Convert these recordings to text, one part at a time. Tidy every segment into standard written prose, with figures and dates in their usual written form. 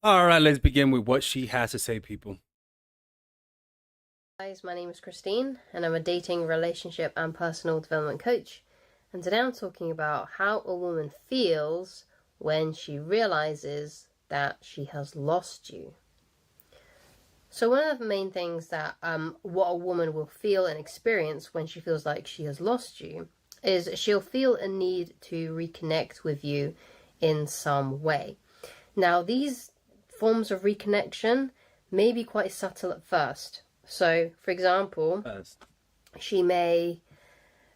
All right, let's begin with what she has to say, people. Guys, my name is Christine, and I'm a dating, relationship, and personal development coach. And today I'm talking about how a woman feels when she realizes that she has lost you. So one of the main things that what a woman will feel and experience when she feels like she has lost you is she'll feel a need to reconnect with you in some way. Now, these forms of reconnection may be quite subtle at first. So, for example, Yes. she may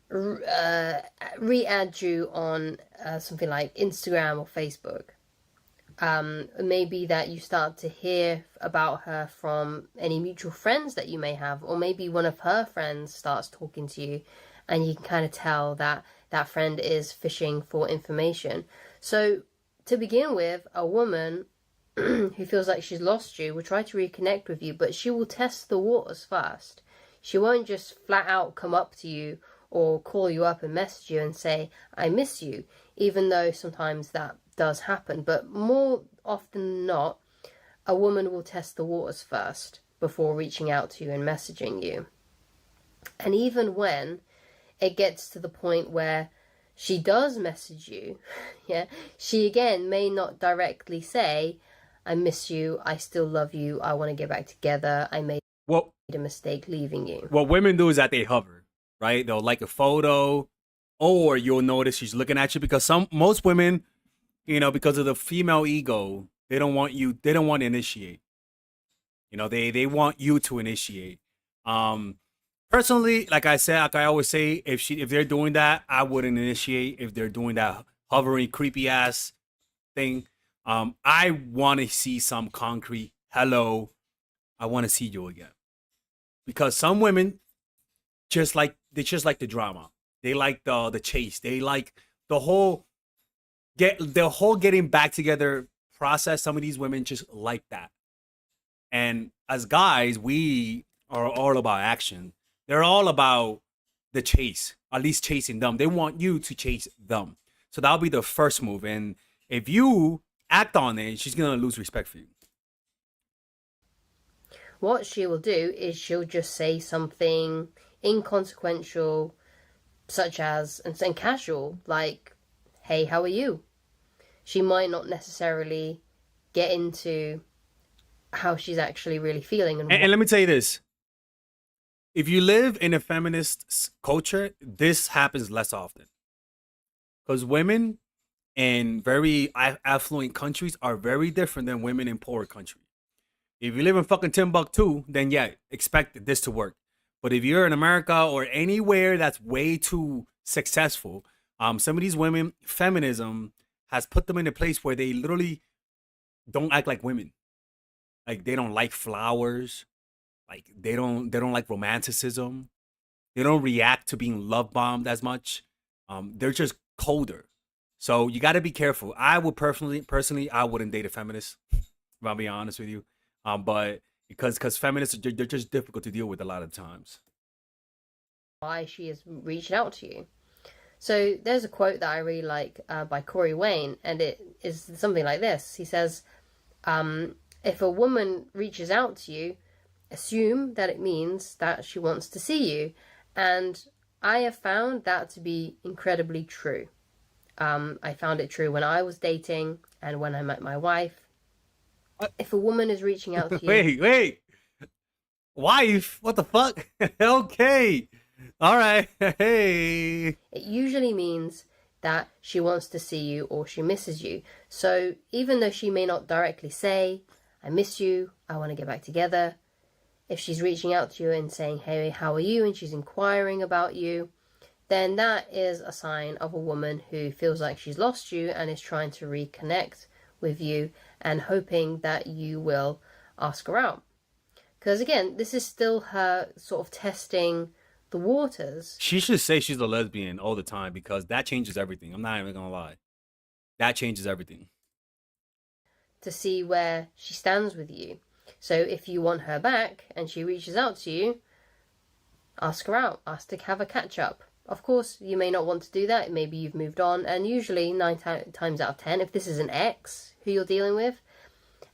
re-add you on something like Instagram or Facebook. Maybe that you start to hear about her from any mutual friends that you may have, or maybe one of her friends starts talking to you, and you can kind of tell that that friend is fishing for information. So, to begin with, a woman who feels like she's lost you will try to reconnect with you, but she will test the waters first. She won't just flat out come up to you or call you up and message you and say, I miss you, even though sometimes that does happen. But more often than not, a woman will test the waters first before reaching out to you and messaging you. And even when it gets to the point where she does message you, yeah, she again may not directly say, I miss you, I still love you, I want to get back together, I made What a mistake leaving you. what women do is that they hover, right? They'll like a photo, or you'll notice she's looking at you because most women, because of the female ego, they don't want you. They don't want to initiate. They want you to initiate. Um, Personally, like I said, like I always say, if they're doing that, I wouldn't initiate. If they're doing that hovering creepy ass thing, I want to see some concrete. Hello, I want to see you again. Because some women just like the drama. They like the chase. They like the whole getting back together process. Some of these women just like that. And as guys, we are all about action. They're all about the chase, at least chasing them. They want you to chase them. So that'll be the first move. And if you act on it, she's gonna lose respect for you. What she will do is she'll just say something inconsequential, such as, and casual, like, hey, how are you? She might not necessarily get into how she's actually really feeling and And let me tell you this: if you live in a feminist culture, this happens less often because women in very affluent countries are very different than women in poor countries. If you live in fucking Timbuktu, then yeah, expect this to work. But if you're in America or anywhere that's way too successful, some of these women, feminism has put them in a place where they literally don't act like women. Like they don't like flowers. Like they don't like romanticism. They don't react to being love bombed as much. They're just colder. So you got to be careful. I would personally, I wouldn't date a feminist. If I'll be honest with you, but because feminists they're just difficult to deal with a lot of times. why she has reached out to you. So there's a quote that I really like by Corey Wayne, and it is something like this. He says, if a woman reaches out to you, assume that it means that she wants to see you. And I have found that to be incredibly true. I found it true when I was dating and when I met my wife. What? If a woman is reaching out to you, Wait, wife? What the fuck? Okay, all right. Hey, it usually means that she wants to see you or she misses you. So even though she may not directly say, I miss you, I want to get back together, if she's reaching out to you and saying, hey, how are you? And she's inquiring about you, then that is a sign of a woman who feels like she's lost you and is trying to reconnect with you and hoping that you will ask her out. Because again, this is still her sort of testing the waters she should say she's a lesbian all the time because that changes everything. I'm not even gonna lie. That changes everything. to see where she stands with you. So if you want her back and she reaches out to you, ask her out, ask to have a catch up. Of course, you may not want to do that. Maybe you've moved on, and usually times out of 10, if this is an ex who you're dealing with,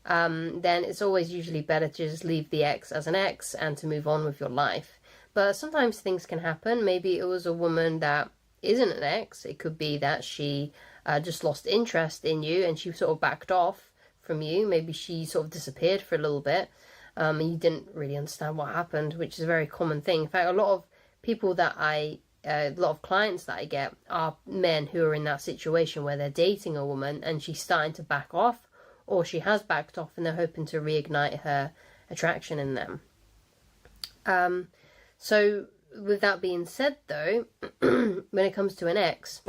then it's always usually better to just leave the ex as an ex and to move on with your life. But sometimes things can happen. Maybe it was a woman that isn't an ex. It could be that she just lost interest in you and she sort of backed off from you. Maybe she sort of disappeared for a little bit, and you didn't really understand what happened, which is a very common thing. In fact, a lot of people that a lot of clients that I get are men who are in that situation where they're dating a woman and she's starting to back off, or she has backed off and they're hoping to reignite her attraction in them. So with that being said though, when it comes to an ex,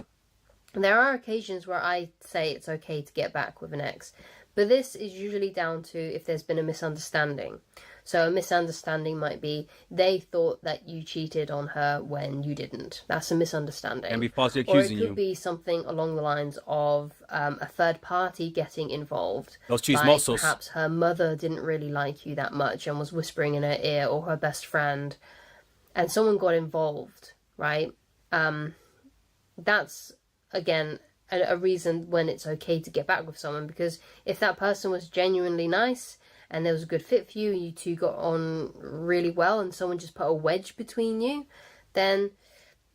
there are occasions where I say it's okay to get back with an ex, but this is usually down to if there's been a misunderstanding. So a misunderstanding might be they thought that you cheated on her when you didn't. That's a misunderstanding. And be falsely Or it accusing could you. be something along the lines of a third party getting involved. Those Like chismosos. perhaps her mother didn't really like you that much and was whispering in her ear, or her best friend, and someone got involved, right? That's, again, a reason when it's okay to get back with someone, because if that person was genuinely nice and there was a good fit for you, you two got on really well, and someone just put a wedge between you, then,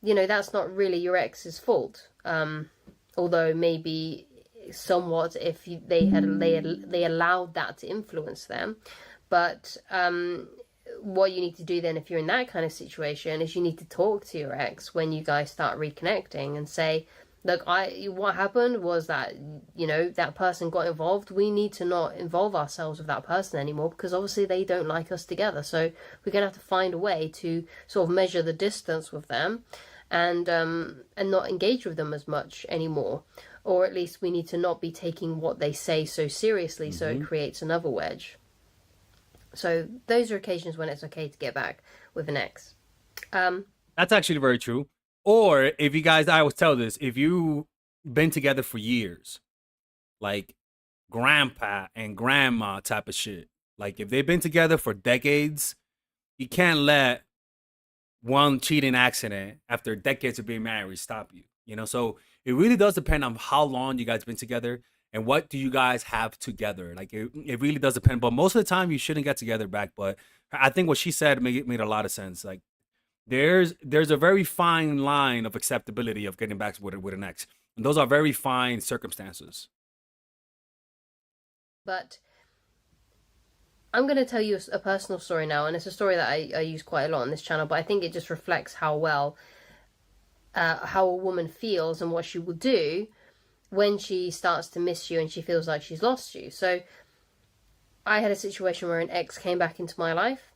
you know, that's not really your ex's fault. Although maybe somewhat if they allowed that to influence them. But what you need to do then if you're in that kind of situation is you need to talk to your ex when you guys start reconnecting and say, look, what happened was that, you know, that person got involved. We need to not involve ourselves with that person anymore, because obviously they don't like us together. So we're going to have to find a way to sort of measure the distance with them and not engage with them as much anymore. Or at least we need to not be taking what they say so seriously, so it creates another wedge. So those are occasions when it's okay to get back with an ex. That's actually very true. Or if you guys, I always tell this, if you've been together for years, like grandpa and grandma type of shit, like if they've been together for decades, you can't let one cheating accident after decades of being married stop you. You know, so it really does depend on how long you guys been together and what do you guys have together. Like it really does depend. But most of the time, you shouldn't get together back. But I think what she said made a lot of sense. Like there's a very fine line of acceptability of getting back with an ex, and those are very fine circumstances. But I'm going to tell you a personal story now, and it's a story that I use quite a lot on this channel, but I think it just reflects how well how a woman feels and what she will do when she starts to miss you and she feels like she's lost you. So I had a situation where an ex came back into my life,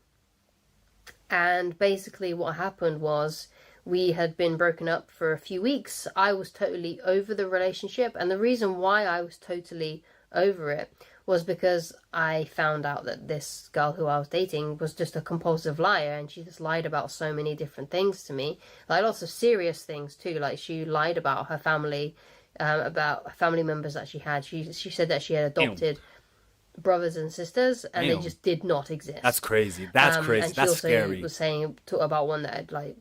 and basically what happened was we had been broken up for a few weeks. I was totally over the relationship, and the reason why I was totally over it was because I found out that this girl who I was dating was just a compulsive liar, and she just lied about so many different things to me, like lots of serious things too. Like she lied about her family, about family members that she had. She said that she had adopted brothers and sisters, and they just did not exist. That's crazy. That's crazy. And she That's also scary. was saying about one that had like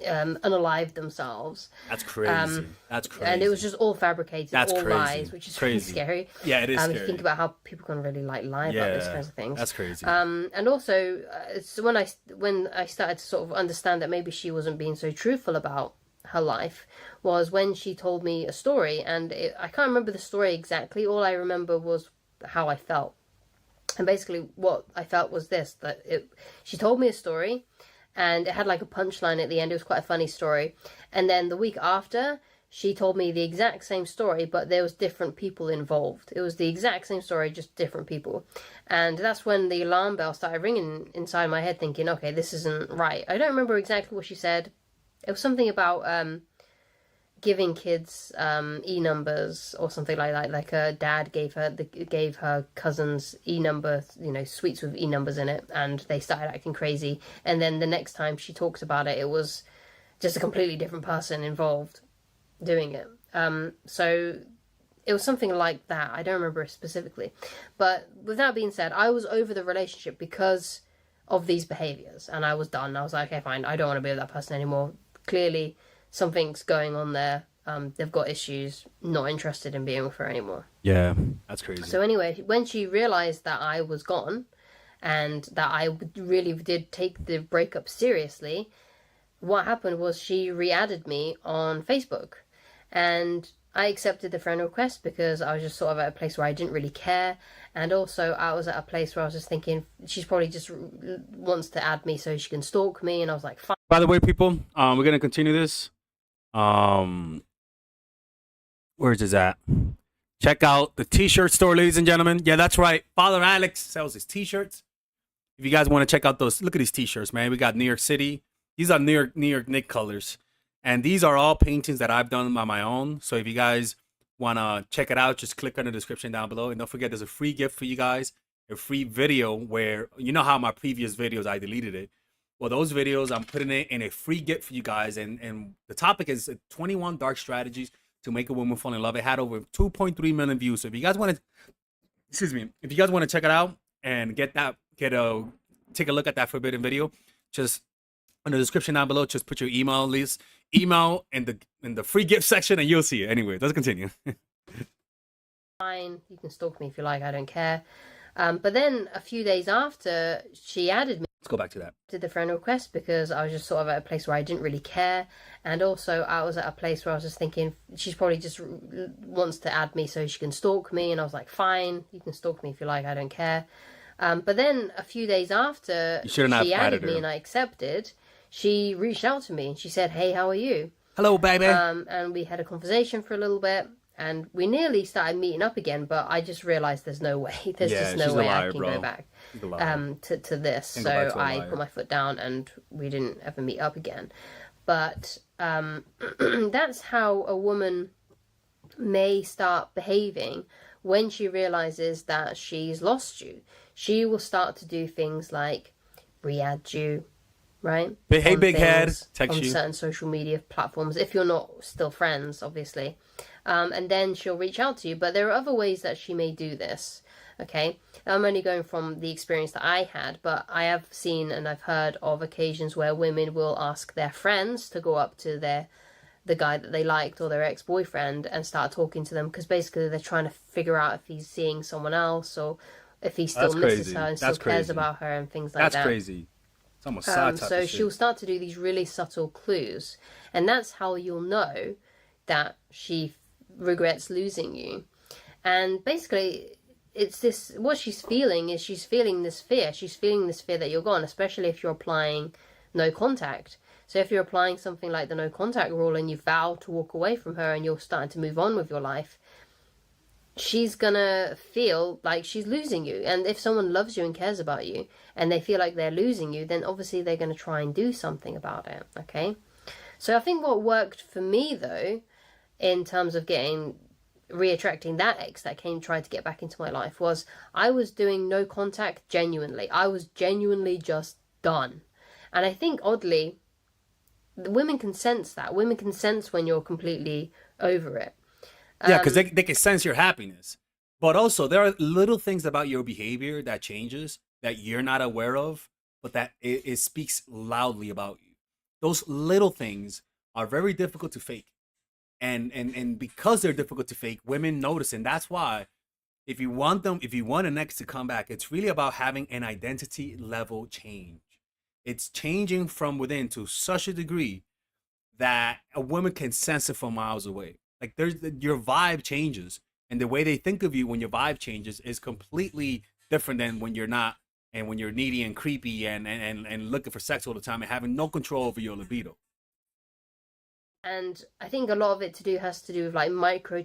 unalived themselves. That's crazy. That's crazy. And it was just all fabricated, That's all crazy. lies, which is Crazy. scary. Yeah, it is If scary. you think about how people can really like lie about these kinds of things. That's crazy. And also, so when I started to sort of understand that maybe she wasn't being so truthful about her life, was when she told me a story, and I can't remember the story exactly. All I remember was how I felt. And basically what I felt was this, that she told me a story, and it had like a punchline at the end. It was quite a funny story. And then the week after, she told me the exact same story, but there was different people involved. It was the exact same story, just different people. And that's when the alarm bell started ringing inside my head, thinking, okay, this isn't right. I don't remember exactly what she said. It was something about giving kids e-numbers or something like that. Like her dad gave her cousins e-number, sweets with e-numbers in it, and they started acting crazy. And then the next time she talked about it, it was just a completely different person involved doing it. So it was something like that. I don't remember specifically. But with that being said, I was over the relationship because of these behaviors, and I was done. I was like, okay, fine, I don't want to be with that person anymore. Clearly something's going on there. they've got issues, not interested in being with her anymore. Yeah, that's crazy. So anyway, when she realized that I was gone and that I really did take the breakup seriously, what happened was she re-added me on Facebook, and I accepted the friend request because I was just sort of at a place where I didn't really care, and also I was at a place where I was just thinking she's probably just wants to add me so she can stalk me, and I was like, fine. By the way, people, we're gonna continue this. Where's this at? Check out the t-shirt store, ladies and gentlemen. Yeah, that's right. Father Alex sells his t-shirts. If you guys want to check out those, look at these t-shirts, man. We got New York City. These are New York Knicks colors. And these are all paintings that I've done on my own. So if you guys want to check it out, just click on the description down below. And don't forget, there's a free gift for you guys, a free video where, you know how my previous videos, I deleted it. Well, those videos, I'm putting it in a free gift for you guys. And the topic is 21 dark strategies to make a woman fall in love. It had over 2.3 million views. So if you guys want to, if you guys want to check it out and take a look at that forbidden video, just in the description down below, just put your email in the free gift section and you'll see it. Anyway, let's continue. Fine, you can stalk me if you like, I don't care. But then a few days after, she added me. Let's go back to that. Did the friend request because I was just sort of at a place where I didn't really care, and also I was at a place where I was just thinking she's probably just wants to add me so she can stalk me, and I was like, fine, you can stalk me if you like, I don't care. But then a few days after she added me and I accepted, she reached out to me and she said, hey, how are you? Hello, baby. And we had a conversation for a little bit, and we nearly started meeting up again, but I just realized there's no way. There's just no way I can go back to this. So I put my foot down and we didn't ever meet up again. But that's how a woman may start behaving when she realizes that she's lost you. She will start to do things like re-add you, right? Hey, big head, text on you. Certain social media platforms, if you're not still friends, obviously. And then she'll reach out to you. But there are other ways that she may do this, okay? I'm only going from the experience that I had, but I have seen and I've heard of occasions where women will ask their friends to go up to the guy that they liked or their ex-boyfriend and start talking to them, because basically they're trying to figure out if he's seeing someone else or if he still misses her and still cares about her and things like that. That's crazy. It's almost sad type so of she'll shit. start to do these really subtle clues, and that's how you'll know that she regrets losing you. And basically, it's this, what she's feeling is she's feeling this fear. She's feeling this fear that you're gone, especially if you're applying no contact. So if you're applying something like the no contact rule and you vow to walk away from her and you're starting to move on with your life, she's gonna feel like she's losing you. And if someone loves you and cares about you and they feel like they're losing you, then obviously they're gonna try and do something about it, okay? So I think what worked for me, though, in terms of reattracting that ex that tried to get back into my life, was I was doing no contact genuinely. I was genuinely just done. And I think, oddly, women can sense that. Women can sense when you're completely over it. Yeah, because they can sense your happiness. But also, there are little things about your behavior that changes that you're not aware of, but that it speaks loudly about you. Those little things are very difficult to fake. And because they're difficult to fake, women notice. And that's why if you want an ex to come back, it's really about having an identity level change. It's changing from within to such a degree that a woman can sense it from miles away. Like your vibe changes, and the way they think of you when your vibe changes is completely different than when you're not, and when you're needy and creepy and looking for sex all the time and having no control over your libido. And I think a lot of it has to do with like micro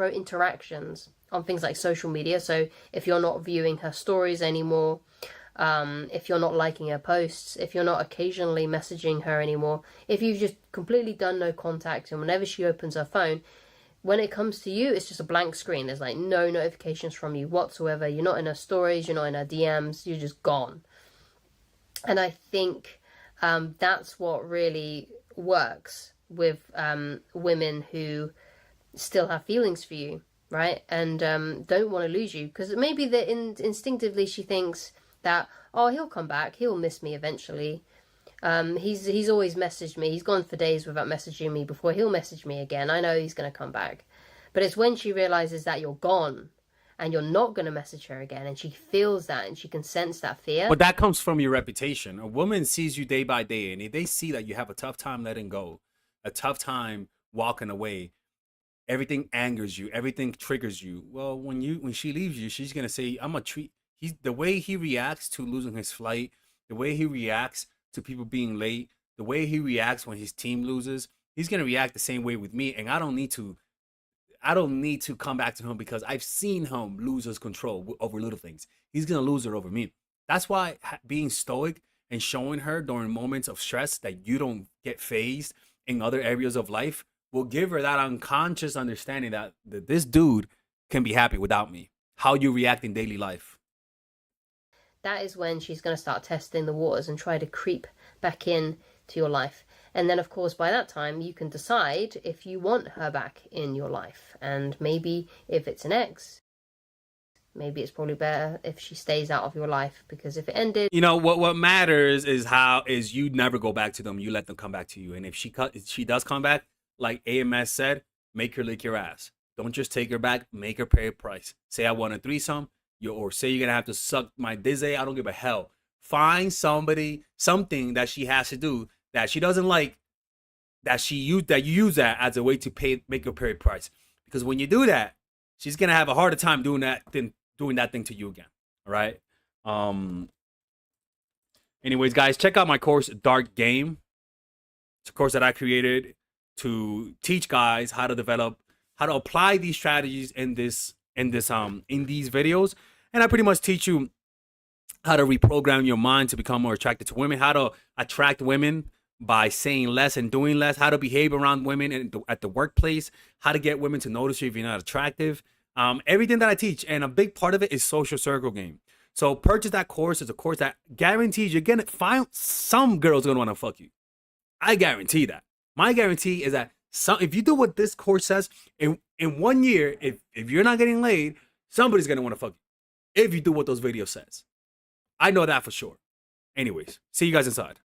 interactions on things like social media. So if you're not viewing her stories anymore, if you're not liking her posts, if you're not occasionally messaging her anymore, if you've just completely done no contact, and whenever she opens her phone, when it comes to you, it's just a blank screen. There's like no notifications from you whatsoever. You're not in her stories, you're not in her DMs, you're just gone. And I think that's what really works with women who still have feelings for you, right? And don't want to lose you, because maybe instinctively she thinks that, oh, he'll come back, he'll miss me eventually. He's always messaged me. He's gone for days without messaging me before he'll message me again. I know he's going to come back. But it's when she realizes that you're gone and you're not going to message her again, and she feels that and she can sense that fear. But that comes from your reputation. A woman sees you day by day, and if they see that you have a tough time letting go, a tough time walking away, everything angers you, everything triggers you. Well, when she leaves you, she's gonna say, "I'm gonna treat." He's the way he reacts to losing his flight, the way he reacts to people being late, the way he reacts when his team loses. He's gonna react the same way with me, and I don't need to. I don't need to come back to him because I've seen him lose his control over little things. He's gonna lose it over me. That's why being stoic and showing her during moments of stress that you don't get phased in other areas of life will give her that unconscious understanding that this dude can be happy without me. How you react in daily life. That is when she's going to start testing the waters and try to creep back in to your life. And then, of course, by that time, you can decide if you want her back in your life. And maybe if it's an ex, maybe it's probably better if she stays out of your life, because if it ended, You know what matters is you never go back to them. You let them come back to you. And if she does come back, like AMS said, make her lick your ass. Don't just take her back. Make her pay a price. Say I want a threesome. Or say you're gonna have to suck my dizzy. I don't give a hell. Find something that she has to do that she doesn't like, that you use that as a way to make her pay a price. Because when you do that, she's gonna have a harder time doing that thing to you again. All right. Anyways, guys, check out my course, Dark Game. It's a course that I created to teach guys how to apply these strategies in these videos. And I pretty much teach you how to reprogram your mind to become more attracted to women, how to attract women by saying less and doing less, how to behave around women at the workplace, how to get women to notice you if you're not attractive. Everything that I teach, and a big part of it is social circle game. So purchase that course. It's a course that guarantees you're gonna find some girls gonna want to fuck you. I guarantee that. My guarantee is that if you do what this course says, in 1 year, if you're not getting laid, somebody's gonna want to fuck you. If you do what those videos says. I know that for sure. Anyways, see you guys inside.